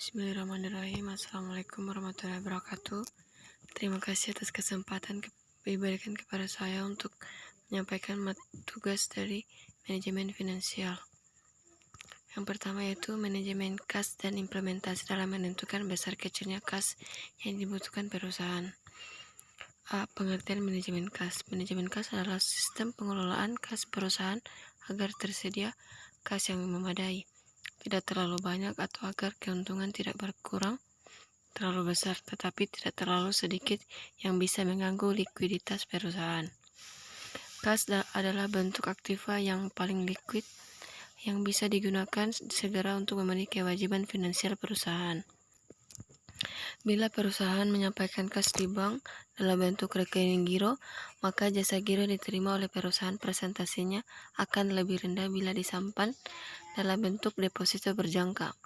Bismillahirrahmanirrahim. Assalamualaikum warahmatullahi wabarakatuh. Terima kasih atas kesempatan diberikan kepada saya untuk menyampaikan tugas dari manajemen finansial. Yang pertama yaitu manajemen kas dan implementasi dalam menentukan besar kecilnya kas yang dibutuhkan perusahaan. A. Pengertian manajemen kas. Manajemen kas adalah sistem pengelolaan kas perusahaan agar tersedia kas yang memadai, tidak terlalu banyak atau agar keuntungan tidak berkurang terlalu besar, tetapi tidak terlalu sedikit yang bisa mengganggu likuiditas perusahaan. Kas adalah bentuk aktiva yang paling liquid yang bisa digunakan segera untuk memenuhi kewajiban finansial perusahaan. Bila perusahaan menyampaikan kas di bank dalam bentuk rekening giro, maka jasa giro diterima oleh perusahaan presentasinya akan lebih rendah bila disimpan dalam bentuk deposito berjangka.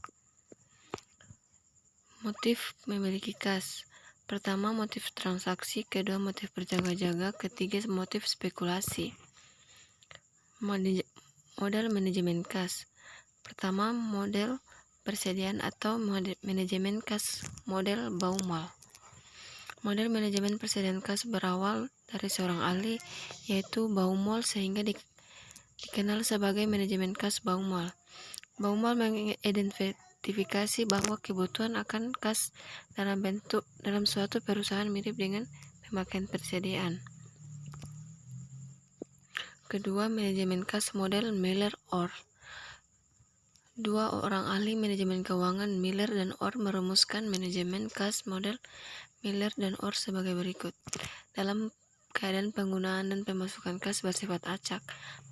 Motif memiliki kas. Pertama, motif transaksi. Kedua, motif berjaga-jaga. Ketiga, motif spekulasi. Model manajemen kas. Pertama, model persediaan atau manajemen kas model Baumol. Model manajemen persediaan kas berawal dari seorang ahli, yaitu Baumol, sehingga dikenal sebagai manajemen kas Baumol. Baumol mengidentifikasi bahwa kebutuhan akan kas dalam suatu perusahaan mirip dengan pemakaian persediaan. Kedua, manajemen kas model Miller-Orr. Dua orang ahli manajemen keuangan, Miller dan Orr, merumuskan manajemen kas model Miller dan Orr sebagai berikut. Dalam keadaan penggunaan dan pemasukan kas bersifat acak,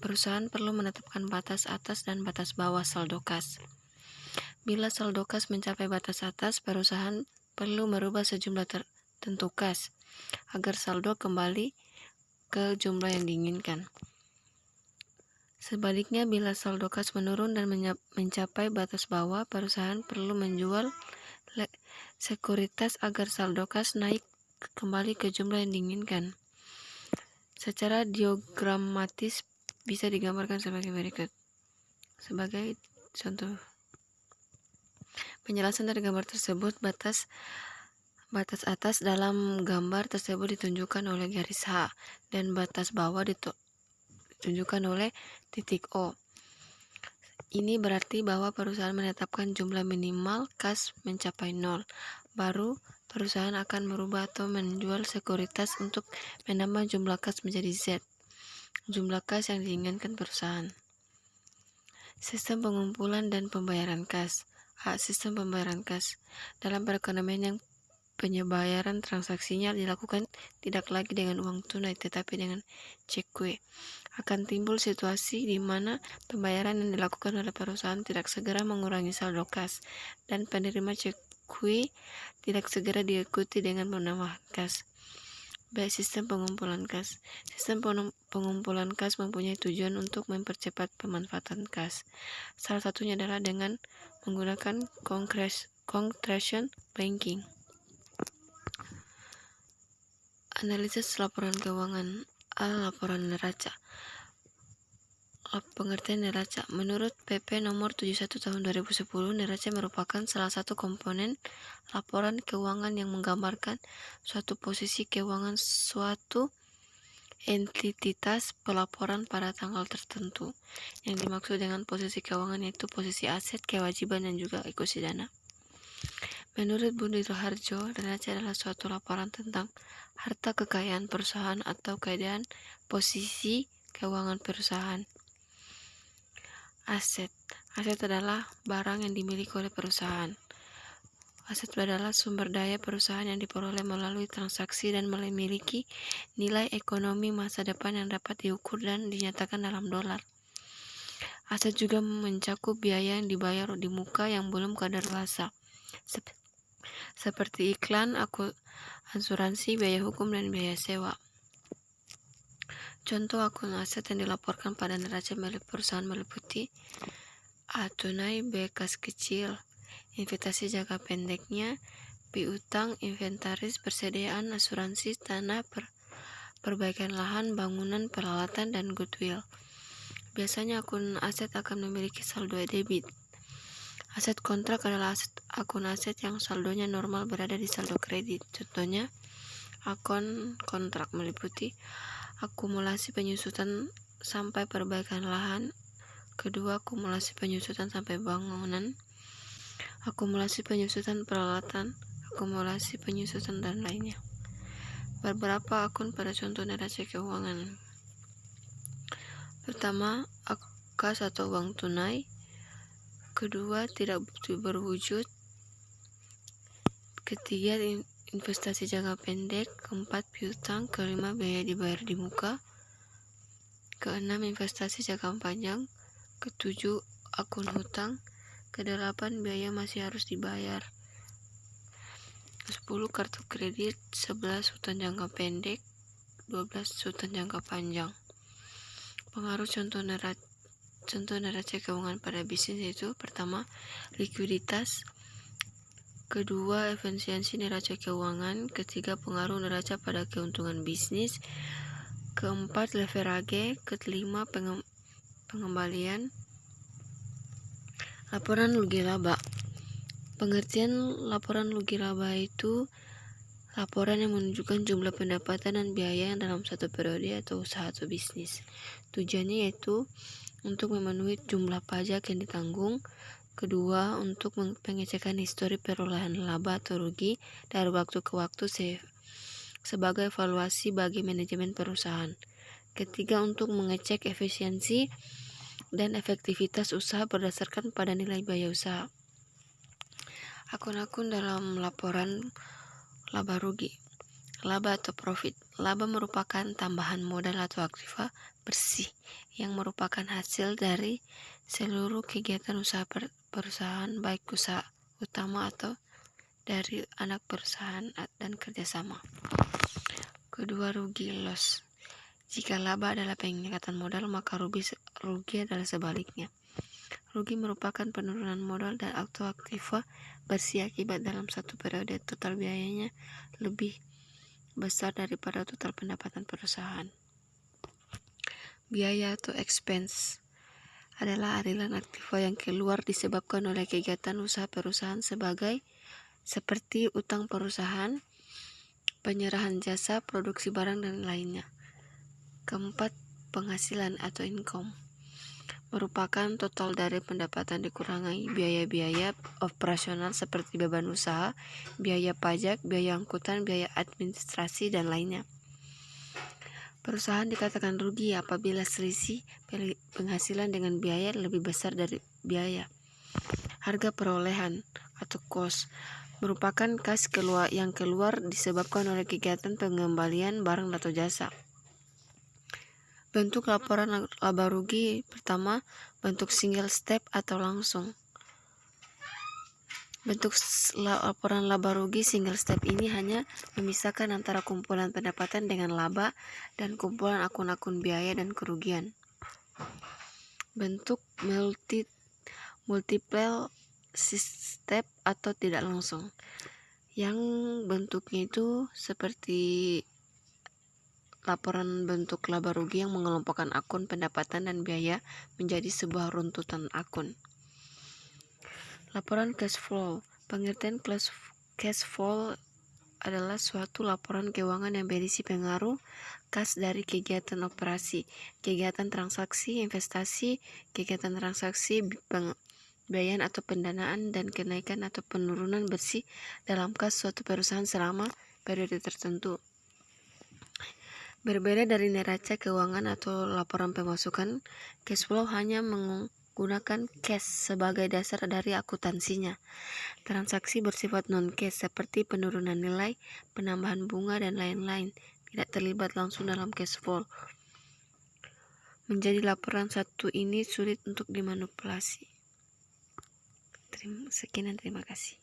perusahaan perlu menetapkan batas atas dan batas bawah saldo kas. Bila saldo kas mencapai batas atas, perusahaan perlu merubah sejumlah tertentu kas agar saldo kembali ke jumlah yang diinginkan. Sebaliknya, bila saldo kas menurun dan mencapai batas bawah, perusahaan perlu menjual sekuritas agar saldo kas naik kembali ke jumlah yang diinginkan. Secara diagramatis bisa digambarkan sebagai berikut. Sebagai contoh penjelasan dari gambar tersebut, batas atas dalam gambar tersebut ditunjukkan oleh garis H dan batas bawah ditunjukkan oleh titik O. Ini berarti bahwa perusahaan menetapkan jumlah minimal kas mencapai 0. Baru perusahaan akan merubah atau menjual sekuritas untuk menambah jumlah kas menjadi Z, jumlah kas yang diinginkan perusahaan. Sistem pengumpulan dan pembayaran kas. A. Sistem pembayaran kas. Dalam perekonomian yang penyebayaran transaksinya dilakukan tidak lagi dengan uang tunai tetapi dengan cek kue, akan timbul situasi di mana pembayaran yang dilakukan oleh perusahaan tidak segera mengurangi saldo kas dan penerima cek kue tidak segera diikuti dengan penambahan kas. B. Sistem pengumpulan kas. Sistem pengumpulan kas mempunyai tujuan untuk mempercepat pemanfaatan kas. Salah satunya adalah dengan menggunakan concentration banking. Analisis laporan keuangan. A. Laporan neraca. Pengertian neraca. Menurut PP nomor 71 tahun 2010, neraca merupakan salah satu komponen laporan keuangan yang menggambarkan suatu posisi keuangan suatu entitas pelaporan pada tanggal tertentu. Yang dimaksud dengan posisi keuangan yaitu posisi aset, kewajiban, dan juga ekuisi dana. Menurut Budi Raharjo, neraca adalah suatu laporan tentang harta kekayaan perusahaan atau keadaan posisi keuangan perusahaan. Aset. Aset adalah barang yang dimiliki oleh perusahaan. Aset adalah sumber daya perusahaan yang diperoleh melalui transaksi dan memiliki nilai ekonomi masa depan yang dapat diukur dan dinyatakan dalam dolar. Aset juga mencakup biaya yang dibayar di muka yang belum kadaluarsa, seperti iklan, asuransi, biaya hukum, dan biaya sewa. Contoh akun aset yang dilaporkan pada neraca milik perusahaan meliputi A. Tunai, B. Kas kecil, investasi jangka pendeknya, piutang, inventaris, persediaan, asuransi, tanah, perbaikan lahan, bangunan, peralatan, dan goodwill. Biasanya akun aset akan memiliki saldo debit. Aset kontrak adalah akun aset yang saldonya normal berada di saldo kredit. Contohnya, akun kontrak meliputi akumulasi penyusutan sampai perbaikan lahan, kedua akumulasi penyusutan sampai bangunan, akumulasi penyusutan peralatan, akumulasi penyusutan dan lainnya. Beberapa akun pada contoh neraca keuangan. Pertama, kas atau uang tunai. Kedua, tidak berwujud. Ketiga, investasi jangka pendek. Keempat, piutang. Kelima, biaya dibayar di muka. Keenam, investasi jangka panjang. Ketujuh, akun hutang. Kedelapan, biaya masih harus dibayar. 10, kartu kredit. 11, hutang jangka pendek. 12, hutang jangka panjang. Pengaruh contoh neraca keuangan pada bisnis itu: pertama, likuiditas. Kedua, efisiensi neraca keuangan. Ketiga, pengaruh neraca pada keuntungan bisnis. Keempat, leverage. Kelima, pengembalian. Laporan rugi laba. Pengertian laporan rugi laba itu laporan yang menunjukkan jumlah pendapatan dan biaya yang dalam satu periode atau usaha atau bisnis. Tujuannya yaitu untuk memenuhi jumlah pajak yang ditanggung. Kedua, untuk pengecekan histori perolehan laba atau rugi dari waktu ke waktu sebagai evaluasi bagi manajemen perusahaan. Ketiga, untuk mengecek efisiensi dan efektivitas usaha berdasarkan pada nilai biaya usaha. Akun-akun dalam laporan laba rugi. Laba atau profit. Laba merupakan tambahan modal atau aktiva bersih yang merupakan hasil dari seluruh kegiatan usaha perusahaan, baik usaha utama atau dari anak perusahaan dan kerjasama. Kedua, rugi loss. Jika laba adalah peningkatan modal, maka rugi adalah sebaliknya. Rugi merupakan penurunan modal dan atau aktiva bersih akibat dalam satu periode total biayanya lebih besar daripada total pendapatan perusahaan. Biaya atau expense adalah aliran aktiva yang keluar disebabkan oleh kegiatan usaha perusahaan seperti utang perusahaan, penyerahan jasa, produksi barang dan lainnya. Keempat, penghasilan atau income merupakan total dari pendapatan dikurangi biaya-biaya operasional seperti beban usaha, biaya pajak, biaya angkutan, biaya administrasi, dan lainnya. Perusahaan dikatakan rugi apabila selisih penghasilan dengan biaya lebih besar dari biaya. Harga perolehan atau cost merupakan kas yang keluar disebabkan oleh kegiatan pengembalian barang atau jasa. Bentuk laporan laba rugi: pertama, bentuk single step atau langsung. Bentuk laporan laba rugi single step ini hanya memisahkan antara kumpulan pendapatan dengan laba dan kumpulan akun-akun biaya dan kerugian. Bentuk multiple step atau tidak langsung, yang bentuknya itu seperti laporan bentuk laba rugi yang mengelompokkan akun pendapatan dan biaya menjadi sebuah runtutan akun. Laporan cash flow. Pengertian cash flow adalah suatu laporan keuangan yang berisi pengaruh kas dari kegiatan operasi, kegiatan transaksi, investasi, kegiatan transaksi, pembiayaan atau pendanaan, dan kenaikan atau penurunan bersih dalam kas suatu perusahaan selama periode tertentu. Berbeda dari neraca keuangan atau laporan pemasukan, cash flow hanya menggunakan cash sebagai dasar dari akuntansinya. Transaksi bersifat non-cash seperti penurunan nilai, penambahan bunga, dan lain-lain tidak terlibat langsung dalam cash flow. Menjadi laporan satu ini sulit untuk dimanipulasi. Sekian dan terima kasih.